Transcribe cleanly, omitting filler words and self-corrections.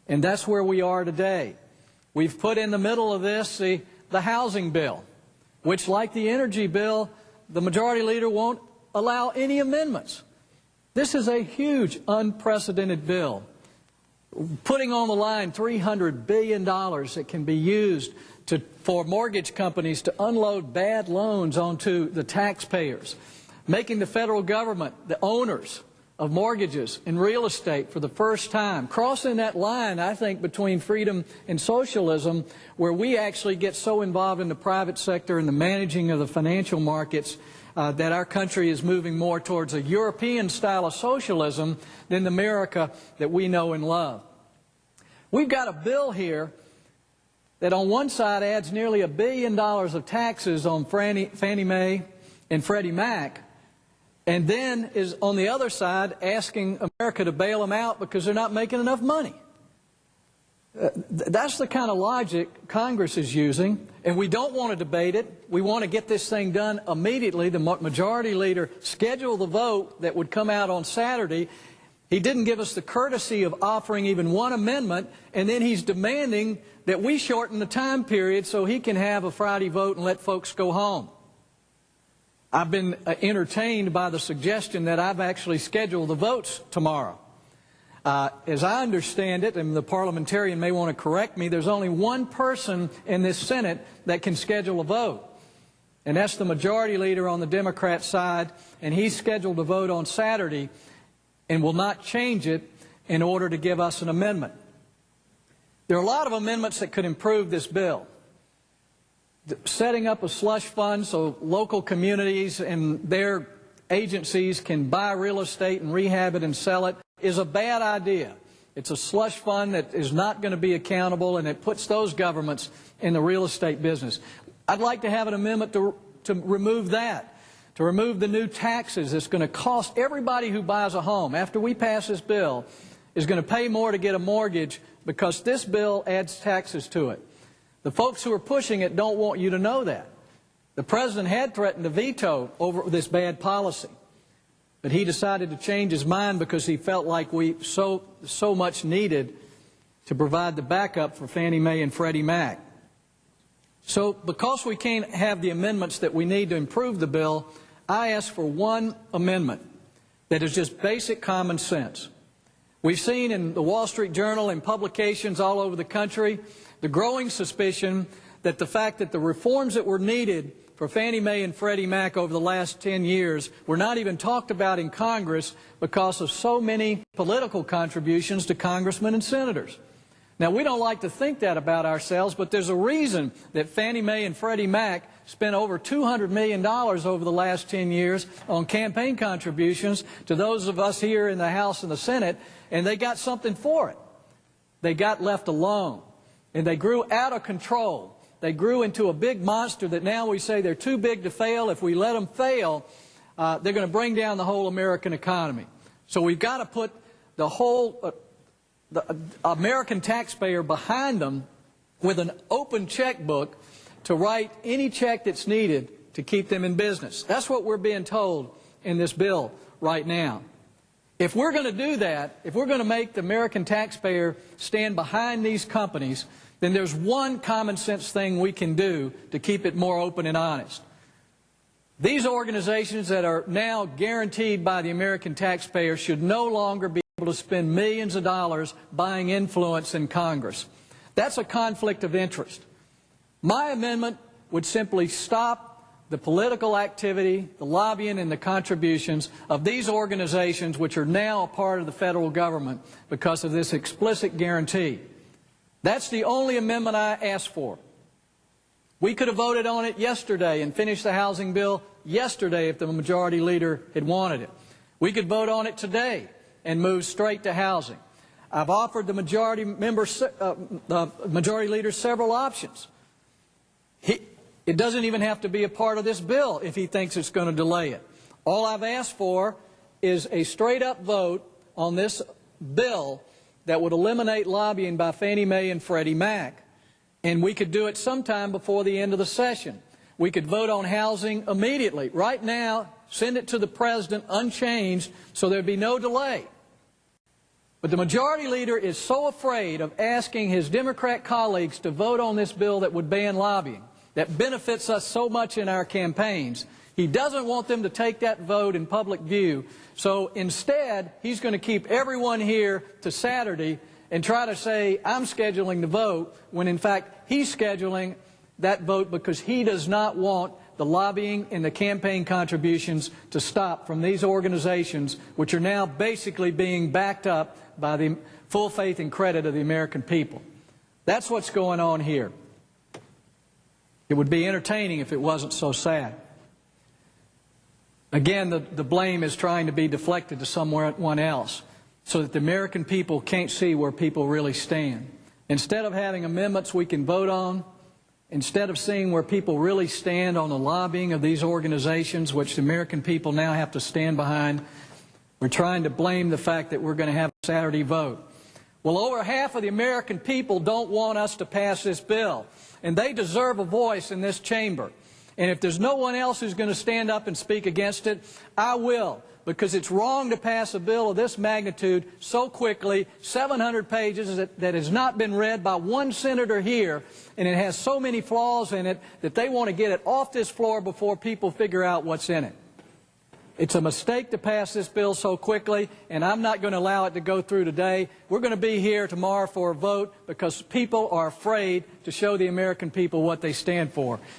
And that's where we are today. We've put in the middle of this the housing bill, which, like the energy bill, the majority leader won't allow any amendments. This is a huge, unprecedented bill, putting on the line $300 billion that can be used for mortgage companies to unload bad loans onto the taxpayers, making the federal government the owners of mortgages and real estate for the first time, crossing that line, I think, between freedom and socialism, where we actually get so involved in the private sector and the managing of the financial markets that our country is moving more towards a European style of socialism than the America that we know and love. We've got a bill here that on one side adds nearly $1 billion of taxes on Fannie Mae and Freddie Mac, and then is on the other side asking America to bail them out because they're not making enough money. That's the kind of logic Congress is using, and we don't want to debate it. We want to get this thing done immediately. The majority leader scheduled the vote that would come out on Saturday. He didn't give us the courtesy of offering even one amendment, and then he's demanding that we shorten the time period so he can have a Friday vote and let folks go home. I've been entertained by the suggestion that I've actually scheduled the votes tomorrow. As I understand it, and the parliamentarian may want to correct me, there's only one person in this Senate that can schedule a vote, and that's the majority leader on the Democrat side, and he's scheduled a vote on Saturday and will not change it in order to give us an amendment. There are a lot of amendments that could improve this bill. Setting up a slush fund so local communities and their agencies can buy real estate and rehab it and sell it is a bad idea. It's a slush fund that is not going to be accountable, and it puts those governments in the real estate business. I'd like to have an amendment to remove that, to remove the new taxes that's going to cost everybody who buys a home after we pass this bill is going to pay more to get a mortgage because this bill adds taxes to it. The folks who are pushing it don't want you to know that. The president had threatened to veto over this bad policy, but he decided to change his mind because he felt like we so much needed to provide the backup for Fannie Mae and Freddie Mac. So because we can't have the amendments that we need to improve the bill, I ask for one amendment that is just basic common sense. We've seen in the Wall Street Journal and publications all over the country the growing suspicion that the fact that the reforms that were needed for Fannie Mae and Freddie Mac over the last 10 years were not even talked about in Congress because of so many political contributions to congressmen and senators. Now, we don't like to think that about ourselves, but there's a reason that Fannie Mae and Freddie Mac spent over $200 million over the last 10 years on campaign contributions to those of us here in the House and the Senate, and they got something for it. They got left alone, and they grew out of control. They grew into a big monster that now we say they're too big to fail. If we let them fail, they're going to bring down the whole American economy. So we've got to put the whole the American taxpayer behind them with an open checkbook to write any check that's needed to keep them in business. That's what we're being told in this bill right now. If we're going to do that, if we're going to make the American taxpayer stand behind these companies, then there's one common sense thing we can do to keep it more open and honest. These organizations that are now guaranteed by the American taxpayer should no longer be able to spend millions of dollars buying influence in Congress. That's a conflict of interest. My amendment would simply stop the political activity, the lobbying, and the contributions of these organizations, which are now a part of the federal government because of this explicit guarantee. That's the only amendment I asked for. We could have voted on it yesterday and finished the housing bill yesterday if the majority leader had wanted it. We could vote on it today and move straight to housing. I've offered the majority leader several options. It doesn't even have to be a part of this bill if he thinks it's going to delay it. All I've asked for is a straight-up vote on this bill that would eliminate lobbying by Fannie Mae and Freddie Mac. And we could do it sometime before the end of the session. We could vote on housing immediately. Right now, send it to the President unchanged so there'd be no delay. But the majority leader is so afraid of asking his Democrat colleagues to vote on this bill that would ban lobbying, that benefits us so much in our campaigns. He doesn't want them to take that vote in public view. So instead, he's going to keep everyone here to Saturday and try to say, I'm scheduling the vote, when in fact he's scheduling that vote because he does not want the lobbying and the campaign contributions to stop from these organizations, which are now basically being backed up by the full faith and credit of the American people. That's what's going on here. It would be entertaining if it wasn't so sad. Again, the blame is trying to be deflected to someone else so that the American people can't see where people really stand. Instead of having amendments we can vote on, instead of seeing where people really stand on the lobbying of these organizations, which the American people now have to stand behind, we're trying to blame the fact that we're going to have a Saturday vote. Well, over half of the American people don't want us to pass this bill, and they deserve a voice in this chamber. And if there's no one else who's going to stand up and speak against it, I will, because it's wrong to pass a bill of this magnitude so quickly, 700 pages that has not been read by one senator here, and it has so many flaws in it that they want to get it off this floor before people figure out what's in it. It's a mistake to pass this bill so quickly, and I'm not going to allow it to go through today. We're going to be here tomorrow for a vote because people are afraid to show the American people what they stand for.